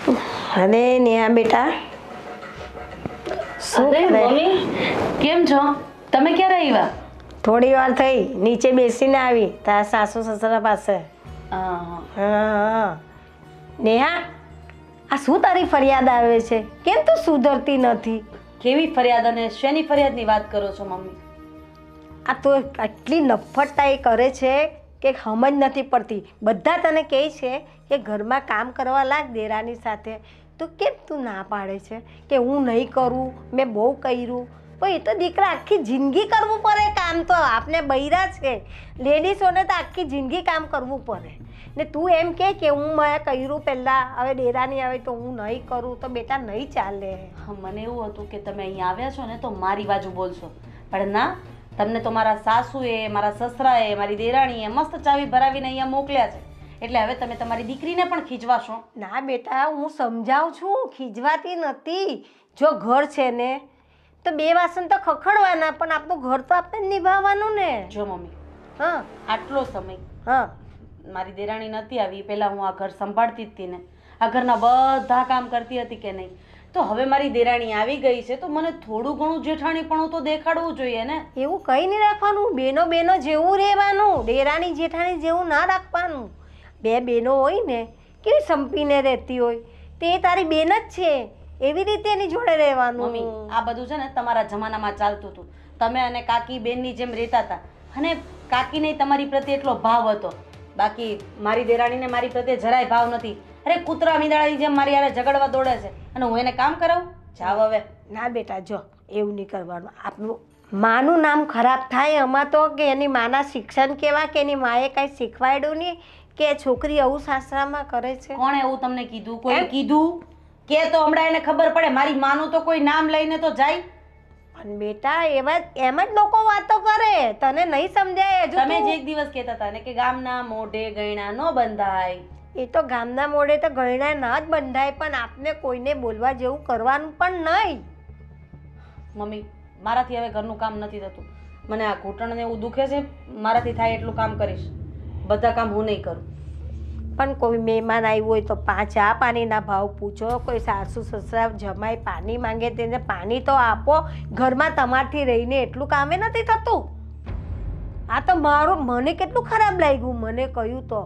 અરે નેહા બેટા શું કરે? મમ્મી કેમ છો? તમે ક્યારે આવ્યા? થોડી વાર થઈ, નીચે બેસીને આવી તારા સાસુ સસરા પાસે. હા નેહા, આ શું તારી ફરિયાદ આવે છે? કેમ તું સુધરતી નથી? કેવી ફરિયાદ અને શેની ફરિયાદની વાત કરો છો મમ્મી? આ તો આટલી નફ્ફટતા એ કરે છે કે સમજ નથી પડતી. બધા તને કહે છે કે ઘરમાં કામ કરવા લાગ દેરાની સાથે, તો કેમ તું ના પાડે છે કે હું નહીં કરું, મેં બહુ કર્યું? પણ એ તો દીકરા આખી જિંદગી કરવું પડે કામ. તો આપને બૈરા છે લેડીઝોને તો આખી જિંદગી કામ કરવું પડે ને તું એમ કે હું મેં કર્યું પહેલાં, હવે દેરાની આવે તો હું નહીં કરું, તો બેટા નહીં ચાલે. મને એવું હતું કે તમે અહીંયા આવ્યા છો ને તો મારી બાજુ બોલશો, પણ ના, તમને તો મારા સાસુએ, મારા સસરાએ, મારી દેરાણીએ મસ્ત ચાવી ભરાવીને અહીંયા મોકલ્યા છે, એટલે હવે તમે તમારી દીકરીને પણ ખીજવાશો. ના બેટા, હું સમજાવું છું, ખીજવાતી નથી. જો ઘર છે ને તો બે વાસણ તો ખખડવાના, પણ આપણું ઘર તો આપણે જ નિભાવવાનું ને. જો મમ્મી, હા આટલો સમય હા મારી દેરાણી નથી આવી, પહેલાં હું આ ઘર સંભાળતી જ હતી ને, આ ઘરના બધા કામ કરતી હતી કે નહીં, તો હવે મારી દેરાણી આવી ગઈ છે તો મને થોડું ઘણું જેઠાણીપણું તો દેખાડવું જોઈએ ને. એવું કંઈ નહીં રાખવાનું, બેનો બેનો જેવું રહેવાનું, દેરાણી જેઠાણી જેવું ના રાખવાનું. બે બેનો હોય ને કેવી સંપીને રહેતી હોય, તે તારી બેન જ છે, એવી રીતે એની જોડે રહેવાનું. મમ્મી, આ બધું છે ને તમારા જમાનામાં ચાલતું હતું. તમે અને કાકી બેનની જેમ રહેતા હતા, અને કાકીને તમારી પ્રત્યે એટલો ભાવ હતો, બાકી મારી દેરાણીને મારી પ્રત્યે જરાય ભાવ નથી. અરે કૂતરા મીંદાળાની જેમ મારી યારે ઝઘડવા દોડે છે, અને હું એને કામ કરાવું? જાવ હવે. ના બેટા, જો એવું નહીં કરવાનું. આપણું માનું નામ ખરાબ થાય એમાં તો, કે એની માના શિક્ષણ કેવા, કે એની માએ કાંઈ શીખવાડ્યું નહીં, કે છોકરી આવું સાસરામાં કરે છે. કોણે એવું તમને કીધું? કોઈ કીધું કે તો હમણાં એને ખબર પડે. મારી માનું તો કોઈ નામ લઈને તો જાય. પણ બેટા એમ જ લોકો વાતો કરે, તને નહીં સમજાય હજુ? તમે જ એક દિવસ કહેતા હતા ને કે ગામના મોઢે ગયણા ન બંધાય. એ તો ગામના મોઢે તો ગયણા ના જ બંધાય, પણ આપને કોઈને બોલવા જેવું કરવાનું પણ નહીં. મમ્મી, મારાથી હવે ઘરનું કામ નથી થતું. મને આ ઘૂંટણને એવું દુખે છે, મારાથી થાય એટલું કામ કરીશ, બધા કામ હું નહીં કરું. પણ કોઈ મહેમાન આવ્યું હોય તો ચા પાણીના ભાવ પૂછો, કોઈ સાસુ સસરા જમાઈ પાણી માંગે તેને પાણી તો આપો. ઘરમાં તમારથી રહીને એટલું કામે નથી થતું. આ તો મને કેટલું ખરાબ લાગ્યું. મને કહ્યું તો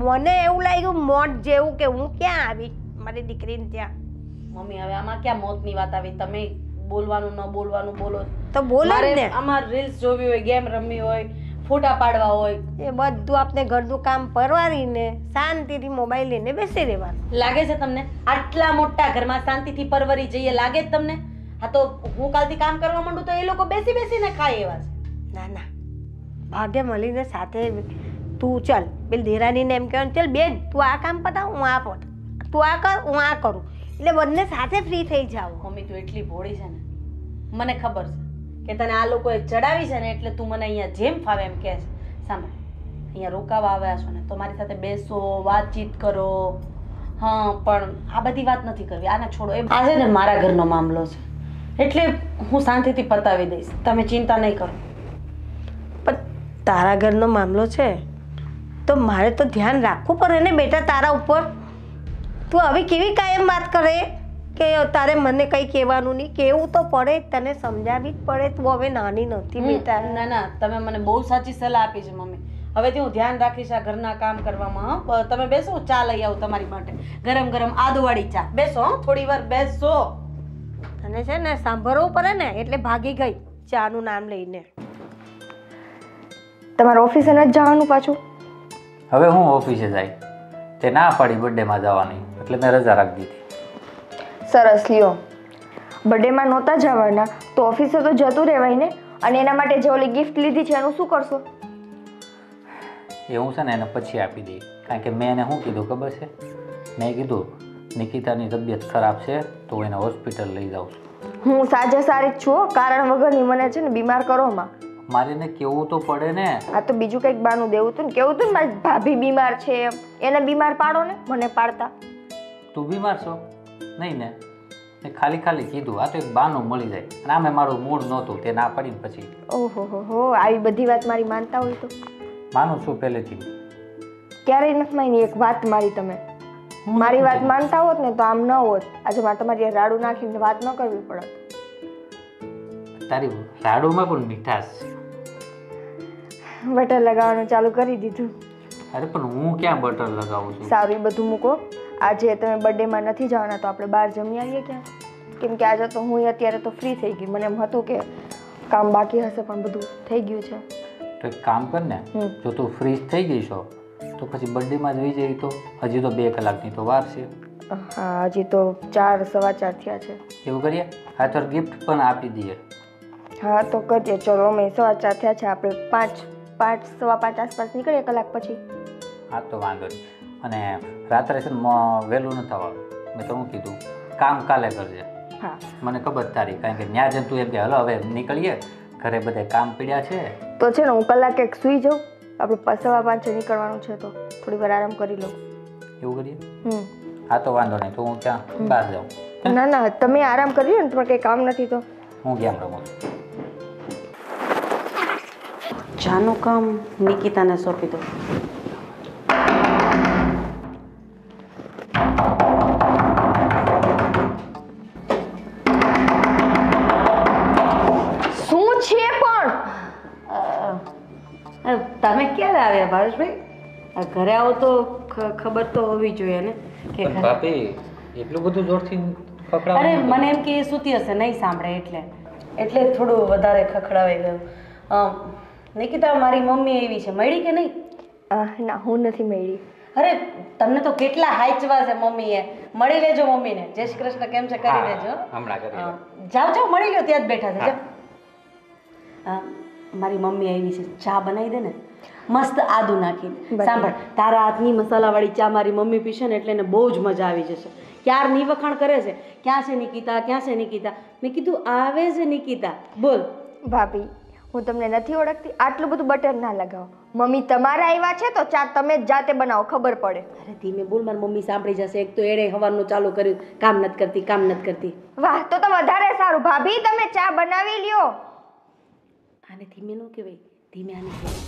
મને એવું લાગ્યું મોત જેવું, કે હું ક્યાં આવી મારી દીકરીને ત્યાં. મમ્મી, હવે આમાં ક્યાં મોતની વાત આવી? તમે બોલવાનું ન બોલવાનું બોલો તો બોલે ને. અમારે રીલ્સ જોવી હોય, ગેમ રમવી હોય, ફોટા પાડવા હોય, એ બધું આપણે ઘરનું કામ પરવારીને શાંતિથી મોબાઈલ લઈને બેસી રહેવાનું. લાગે છે તમને આટલા મોટા ઘરમાં શાંતિથી પરવરી જઈએ? લાગે જ તમને? હા, તો હું કાલથી કામ કરવા માંડું તો એ લોકો બેસી બેસીને ખાય એવા છે. ના ના, ભાગ્ય મળીને સાથે તું ચાલ, પેલી દેરાણીને એમ કહેવાનું, ચાલ બેન તું આ કામ પતાવ, હું આ પત, તું આ કર, હું આ કરું, એટલે બંને સાથે ફ્રી થઈ જાવ. મમ્મી, તું એટલી ભોળી છે ને, મને ખબર છે કે તને આ લોકોએ ચડાવી છે ને, એટલે તું મને અહીંયા જેમ ફાવે એમ કહે છે. સાંભળ, અહીંયા રોકાવા આવ્યા છો ને તો મારી સાથે બેસો, વાતચીત કરો. હા, પણ આ બધી વાત નથી કરવી, આને છોડો. એ આ છે ને મારા ઘરનો મામલો છે, એટલે હું શાંતિથી પતાવી દઈશ, તમે ચિંતા નહીં કરો. પણ તારા ઘરનો મામલો છે તો મારે તો ધ્યાન રાખવું પડે ને બેટા તારા ઉપર. તું હવે કેવી કાયમ વાત કરે કે તારે મને કંઈ કહેવાનું નહીં? કહેવું તો પડે, તને સમજાવવી જ પડે. તું હવે નાની નથી બેટા. ના ના, તમે મને બહુ સાચી સલાહ આપી છે મમ્મી. હવેથી હું ધ્યાન રાખીશ આ ઘરના કામ કરવામાં. તમે બેસો, હું ચા લઈ આવું તમારી માટે, ગરમ ગરમ આદુવાળી ચા. બેસો, થોડી વાર બેસો. તને છે ને સાંભળવું પડે ને, એટલે ભાગી ગઈ ચાનું નામ લઈને. તમારે ઓફિસે નથી જવાનું પાછું? હવે હું ઓફિસે જાય, તે ના પાડી બર્થડેમાં જવાની, એટલે મેં રજા રાખી દીધી. સરસ લ્યો, બર્થડેમાં નહોતા જવાના તો ઓફિસે તો જતું રહેવાય ને. અને એના માટે જે ઓલી ગિફ્ટ લીધી છે એનું શું કરશો? એ હું છે ને એને પછી આપી દઈ, કારણ કે મેં એને શું કીધું ખબર છે? મેં કીધું નિકિતાની તબિયત ખરાબ છે તો એને હોસ્પિટલ લઈ જાઉં છું. હું સાજા સારી જ છું, કારણ વગરની મને છે ને બીમાર કરોમાં. મારે એને કેવું તો પડે ને. આ તો બીજું કંઈક બાનું દેવું હતું ને, કેવું હતું ને મારી ભાભી બીમાર છે એમ. એને બીમાર પાડો ને, મને પાડતા. તું બીમાર છો? નહીં ને, મેં ખાલી ખાલી કીધું. આ તો એક બાનું મળી જાય, અને આમે મારું મૂડ નહોતું, તે ના પડીને પછી. ઓહો હો, આવી બધી વાત મારી માનતા હોય તો? માનું છું પહેલેથી. ક્યારેય નથી માની એક વાત મારી તમે. મારી વાત માનતા હોત ને તો આમ ન હોત. આજે મારે તમારી રાડું નાખીને વાત ન કરવી પડત. તારી રાડુમાં પણ મીઠાશ છે. બટર લગાવવાનું ચાલુ કરી દીધું. અરે પણ હું ક્યાં બટર લગાવું છું? સારું, એ બધું મૂકો. આજે તમે બર્થડેમાં નથી જવાના તો આપણે બહાર જમી આવીએ ક્યાં? કેમ કે આજે તો હું અત્યારે તો ફ્રી થઈ ગઈ. મને એમ હતું કે કામ બાકી હશે પણ બધું થઈ ગયું છે. તો એક કામ કર ને, જો તું ફ્રી થઈ ગઈ છો તો પછી બર્થડેમાં જ વહી જઈ. તો હજી તો 2 કલાકની તો વાર છે. હા, હજી તો 4 સવા 4 થયા છે. એવું કરીએ, હા તો ગિફ્ટ પણ આપી દઈએ. હા તો કરીએ. ચલો, અમે સવા 4 થયા છે, આપણે 5 સવા 5 આસપાસ નીકળીએ કલાક પછી. હા તો વાંધો નહીં. અને રાત્રે છે ને વહેલું ન થવાનું. મેં તો હું કીધું કામ કાલે કરજે. હા મને ખબર તારી, કારણ કે ત્યાં જઈને તું એમ કે હલો હવે નીકળીએ, ઘરે બધે કામ પડ્યા છે. તો છે ને હું કલાક એક સૂઈ જાઉં. આપણે સવા 5 નીકળવાનું છે તો થોડી વાર આરામ કરી લઉં. એવું કરીએ? હા તો વાંધો નહીં. તો હું ત્યાં બહાર જાઉં. ના ના, તમે આરામ કરી લો ને, તમારે કંઈ કામ નથી તો. હું ગેમ રમું છું. જાનું કામ નિકિતાને સોંપી દો. શું છે પણ? તમે ક્યારે આવ્યા ભાવેશભાઈ? ઘરે આવો તો ખબર તો હોવી જોઈએ ને કે પણ બાપી એટલું બધું જોરથી ખખડાવ. અરે મને એમ કે એ સૂતી હશે, નહીં સાંભળે એટલે થોડું વધારે ખખડાવાઈ ગયું. નિકિતા, મારી મમ્મી એવી છે, મળી કે નહીં? ના, હું નથી મળી. અરે તમને તો કેટલા હાચવા છે મમ્મીએ. મળી લેજો મમ્મીને. જય શ્રી કૃષ્ણ, કેમ છે કરી દેજો. હમણાં કરી લઉં. જાઓ મળી લો, ત્યાં જ બેઠા છે. મારી મમ્મી આવી છે, ચા બનાવી દે ને મસ્ત આદુ નાખીને. સાંભળ, તારા હાથની મસાલાવાળી ચા મારી મમ્મી પીશે ને એટલે એને બહુ જ મજા આવી જશે. ક્યારની વખાણ કરે છે, ક્યાં છે નિકિતા, ક્યાં છે નિકિતા. મેં કીધું આવે છે નિકિતા. બોલ ભાભી, હું તમને નથી ઓળખતી. આટલું બધું બટર ના લગાવો. મમ્મી તમારા આવ્યા છે તો ચા તમે જ જાતે બનાવો, ખબર પડે. અરે ધીમે બોલ, મારી મમ્મી સાંભળી જશે. એક તો એડે હવાનું ચાલુ કર્યું, કામ નથી કરતી. વાહ, તો વધારે સારું. ભાભી, તમે ચા બનાવી લ્યો. આને ધીમે ન કહેવાય, ધીમે આને કહેવાય.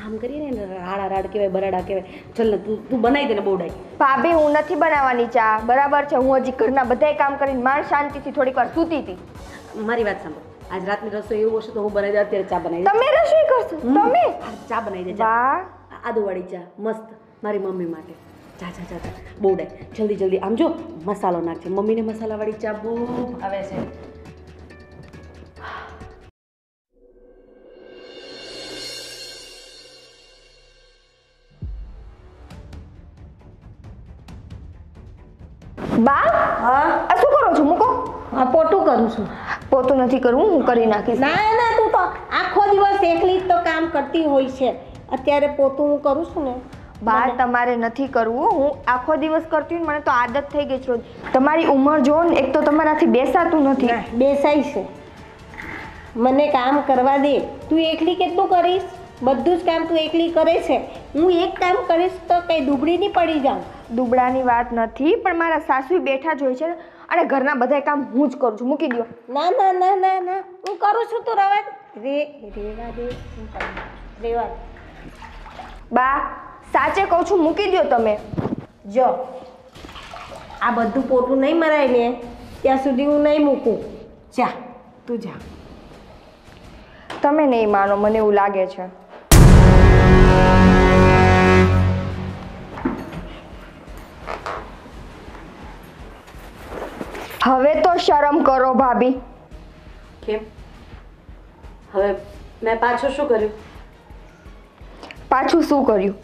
આમ કરીએ ને રાડા રાડ કહેવાય, બરાડા કહેવાય. ચલ ને તું બનાવી દે ને બોડાઈ. ભાભી, હું નથી બનાવવાની ચા, બરાબર છે? હું હજી ઘરના બધાય કામ કરીને માર શાંતિથી થોડીક વાર સૂતી હતી. મારી વાત સાંભળ, આજ રાતની રસોઈ એવું હશે તો હું બનાવી દઉં. અત્યારે ચા બનાવી દે. તમે રસોઈ કરશો? તમે? ચા બનાવી દે. વાહ, આદુવાળી ચા મસ્ત મારી મમ્મી માટે. જા બોડાઈ જલ્દી. આમ જો મસાલો નાખજે. મમ્મીને મસાલાવાળી ચા બહુ ભાવે છે. બા, હા, આ શું કરો છો? મૂકો. હા, પોતું કરું છું. પોતું નથી કરવું, હું કરી નાખીશ. ના, તું તો આખો દિવસ એકલી જ તો કામ કરતી હોય છે. અત્યારે પોતું હું કરું છું ને. બા, તમારે નથી કરવું. હું આખો દિવસ કરતી હોય ને, મને તો આદત થઈ ગઈ છે. તમારી ઉંમર જો ને, એક તો તમારાથી બેસાતું નથી. ના, બેસાય છે. મને કામ કરવા દે. તું એકલી કેટલું કરીશ? બધું જ કામ તું એકલી કરે છે. હું એક કામ કરીશ તો કઈ દુબળી નહીં પડી જાઉં. દુબળાની વાત નથી, પણ મારા સાસુ બેઠા જ હોય છે અને ઘરના બધા કામ હું જ કરું છું. મૂકી દો. ના, હું કરું છું. તું રેવા દે. રેવા દે. બા, સાચે કહું છું, મૂકી દો તમે. જો આ બધું પોતું નહીં મરાય ને ત્યાં સુધી હું નહીં મૂકું. જા, તું જા. તમે નહીં માનો, મને એવું લાગે છે. હવે તો શરમ કરો ભાભી. કેમ? હવે મેં પાછું શું કર્યું? પાછું શું કર્યું?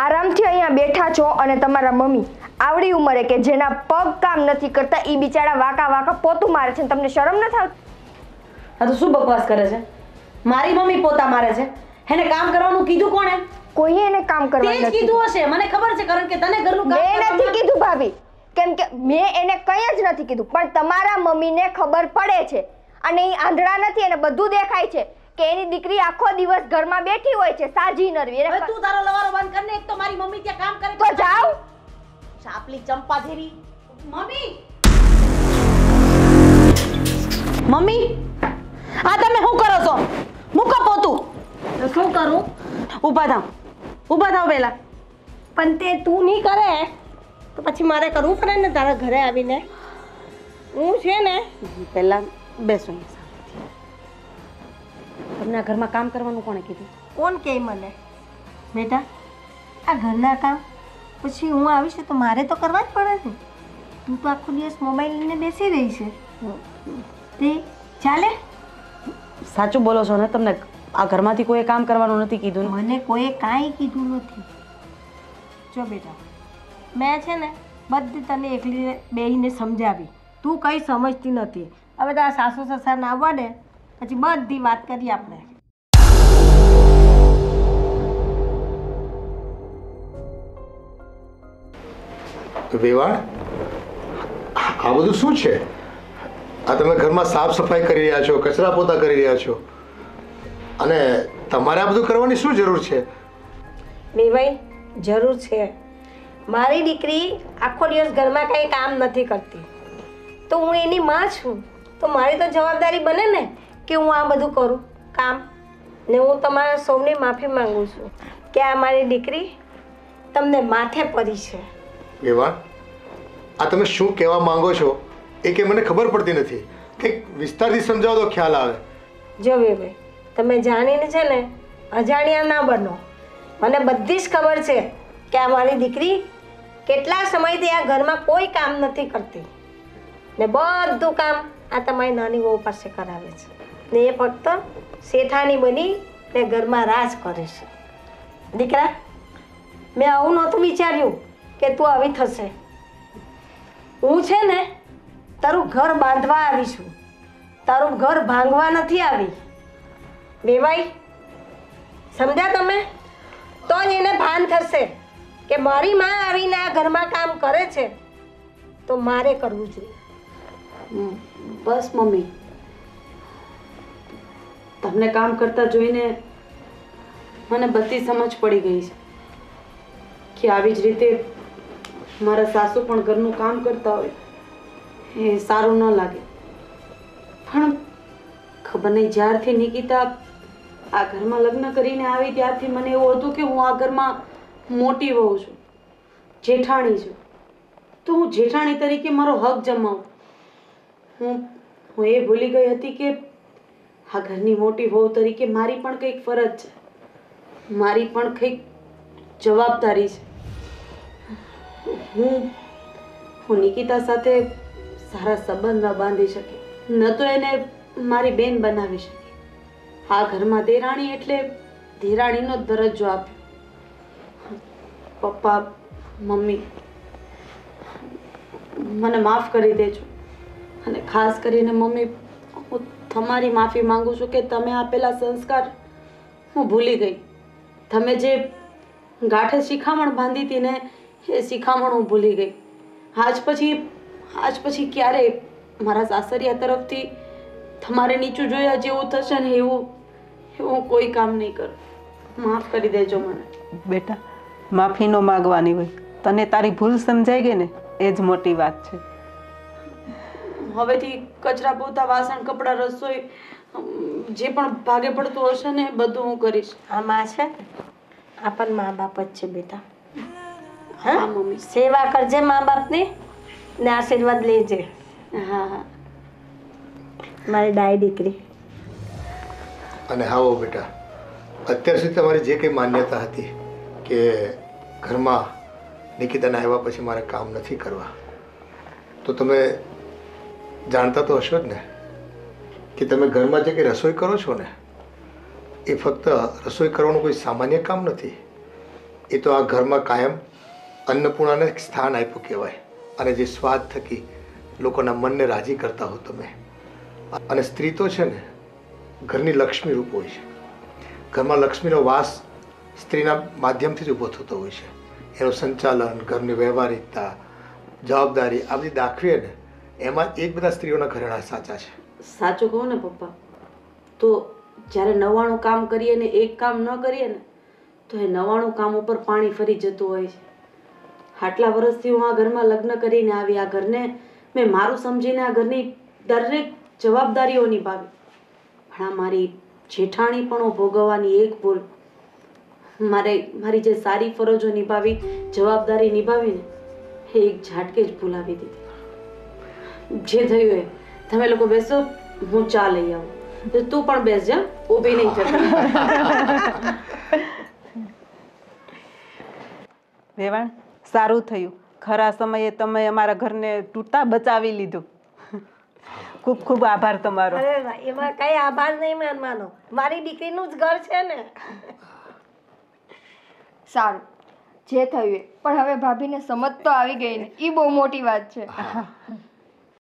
આરામથી અહીંયા બેઠા છો અને તમારા મમ્મી આવડી ઉંમરે કે જેના પગ કામ નથી કરતા એ બિચારા વાકા પોતું મારે છે, તમને શરમ નથી આવતી? આ તો શું બકવાસ કરે છે? મારી મમ્મી પોતા મારે છે. એને કામ કરવાનું કીધું કોણે? કોઈએ એને કામ કરવા તે જ નથી કીધું હશે, મને ખબર છે, કારણ કે તને ઘરનું કામ મેં કરવાનું નથી કીધું ભાભી, કેમ કે મેં એને કંઈ જ નથી કીધું, પણ તમારા મમ્મીને ખબર પડે છે અને એ આંધળા નથી, એને બધું દેખાય છે કે એની દીકરી આખો દિવસ ઘરમાં બેઠી હોય છે સાજી નરવી. હવે તું તારો લવારો બંધ કર ને. એક તો મારી મમ્મી ત્યાં કામ કરે તો જાઓ. ચાપલી ચંપા જેરી મમ્મી, આ તમે શું કરો છો? મૂકો પોતું. તો શું કરું? ઊભા થાવ પહેલા. પણ તે તું નહીં કરે તો પછી મારે કરવું પડે ને તારા ઘરે આવીને. હું છે ને પહેલાં બેસો અહીંયા શાંતિથી. તમને આ ઘરમાં કામ કરવાનું કોણે કીધું? કોણ કહે મને? બેટા આ ઘરના કામ પછી હું આવીશ તો મારે તો કરવા જ પડે ને. તું તો આખો દિવસ મોબાઈલ લઈને બેસી રહી છે તે ચાલે. સાચું બોલો છો ને? તમને આ ઘરમાંથી કોઈ કામ કરવાનું નથી કીધું ને? મને કોઈએ કાંઈ કીધું નથી. જો બેટા મેં છે ને બધી તને એકલી બેહીને સમજાવી, તું કંઈ સમજતી નથી. હવે તારા સાસુ સસરાને આવવા દે પછી બધી વાત કરીએ આપણે. વેવાણ, આ બધું શું છે? આ તમે ઘરમાં સાફ સફાઈ કરી રહ્યા છો, કચરા પોતા કરી રહ્યા છો, અને તમારે આ બધું કરવાની શું જરૂર છે? ભાઈ જરૂર છે. મારી દીકરી આખો દિવસ ઘરમાં કંઈ કામ નથી કરતી તો હું એની માં છું, તો મારી તો જવાબદારી બને ને કે હું આ બધું કરું કામ. ને હું તમારા સૌની માફી માંગુ છું કે આ મારી દીકરી તમને માથે પડી છે. વેવાણ, આ તમે શું કહેવા માંગો છો એ કે મને ખબર પડતી નથી. કંઈક વિસ્તારથી સમજાવો તો ખ્યાલ આવે. જો ભાઈ તમે જાણીને છે ને અજાણ્યા ના બનો. મને બધી જ ખબર છે કે આ મારી દીકરી કેટલા સમયથી આ ઘરમાં કોઈ કામ નથી કરતી ને બધું કામ આ તમારી નાની વહુ પાસે કરાવે છે ને એ ફક્ત શેઠાણી બની ને ઘરમાં રાજ કરે છે. દીકરા મેં આવું નહોતું વિચાર્યું કે તું આવી થશે. હું છે ને તારું ઘર બાંધવા આવી છું, તારું ઘર ભાંગવા નથી આવી. વેવાઈ સમજ્યા તમે? તો જ એને ભાન થશે કે મારી માં આવીને આ ઘરમાં કામ કરે છે તો મારે કરવું જોઈએ. બસ મમ્મી, તમને કામ કરતા જોઈને મને બધી સમજ પડી ગઈ છે કે આવી જ રીતે મારા સાસુ પણ ઘરનું કામ કરતા હોય એ સારું ન લાગે. પણ ખબર નહીં, જ્યારથી નિકિતા આ ઘરમાં લગ્ન કરીને આવી ત્યારથી મને એવું હતું કે હું આ ઘરમાં મોટી વહુ છું, જેઠાણી છું, તો હું જેઠાણી તરીકે મારો હક જમાવું. હું એ ભૂલી ગઈ હતી કે આ ઘરની મોટી વહુ તરીકે મારી પણ કંઈક ફરજ છે, મારી પણ કંઈક જવાબદારી છે. હું નિકિતા સાથે સારા સંબંધ ન બાંધી શકી, ન તો એને મારી બેન બનાવી શકી. આ ઘરમાં દેરાણી એટલે દેરાણીનો દરજ્જો આપ્યો. પપ્પા, મમ્મી, મને માફ કરી દેજો. અને ખાસ કરીને મમ્મી, હું તમારી માફી માંગુ છું કે તમે આપેલા સંસ્કાર હું ભૂલી ગઈ. તમે જે ગાંઠે શિખામણ બાંધી હતી ને એ શિખામણ હું ભૂલી ગઈ. આજ પછી ક્યારેય મારા સાસરિયા તરફથી તમારે નીચું જોયા જેવું થશે ને એવું કોઈ કામ નહીં કરું. માફ કરી દેજો મને. બેટા, માફી ન માગવાની હોય. તને તારી ભૂલ સમજાઈ ગઈ ને એ જ મોટી વાત છે. હવેથી કચરા પોતા, વાસણ, કપડાં, રસોઈ જે પણ ભાગે પડતું હશે ને એ બધું હું કરીશ. આ માં છે આ પણ મા બાપ જ છે બેટા. હા મમ્મી. સેવા કરજે મા બાપની ને આશીર્વાદ લેજે. હા હા મારી ડાય દીકરી. અને હાવો બેટા, અત્યાર સુધી તમારી જે કંઈ માન્યતા હતી કે ઘરમાં નિકિતાના આવ્યા પછી મારે કામ નથી કરવા, તો તમે જાણતા તો હશો જ ને કે તમે ઘરમાં જે કંઈ રસોઈ કરો છો ને એ ફક્ત રસોઈ કરવાનું કોઈ સામાન્ય કામ નથી. એ તો આ ઘરમાં કાયમ અન્નપૂર્ણાને એક સ્થાન આપ્યું કહેવાય. અને જે સ્વાદ થકી લોકોના મનને રાજી કરતા હો તમે. અને સ્ત્રી તો છે ને ઘરની લક્ષ્મી રૂપ હોય છે. ઘરમાં લક્ષ્મીનો વાસ સ્ત્રીના માધ્યમથી જ ઊભો થતો હોય છે. એનું સંચાલન, ઘરની વ્યવહારિકતા, જવાબદારી આ બધી દાખવીએ ને એમાં એક બધા સ્ત્રીઓના ઘરેણા સાચા છે. સાચું કહું ને પપ્પા, તો જ્યારે 99 કામ કરીએ ને એક કામ ન કરીએ ને તો એ 99 કામ ઉપર પાણી ફરી જતું હોય છે. આટલા વર્ષથી હું આ ઘરમાં લગ્ન કરીને આવી, આ ઘરને મેં મારું સમજીને આ ઘરની દરેક જવાબદારીઓ નિભાવી. પણ આ મારી જેઠાણી પણ ભોગવવાની એક ભૂલ, મારી જે સારી ફરજો નિભાવી, જવાબદારી નિભાવીને એક ઝાટકે જ ભૂલાવી દીધી. જે થયું એ તમે લોકો બેસો, હું ચા લઈ આવું. તો તું પણ બેસ જા, ઊભી નહીં થતી. વેવાણ, સારું થયું, ખરા સમયે તમે અમારા ઘરને તૂટતા બચાવી લીધું. ખૂબ ખૂબ આભાર તમારો. અરે વાહ, એમાં કઈ આભાર નહીં માનવાનો, મારી દીકરીનું જ ઘર છે ને. સારું, જે થયું એ. પણ હવે ભાભીને સમજ તો આવી ગઈ ને, એ બહુ મોટી વાત છે.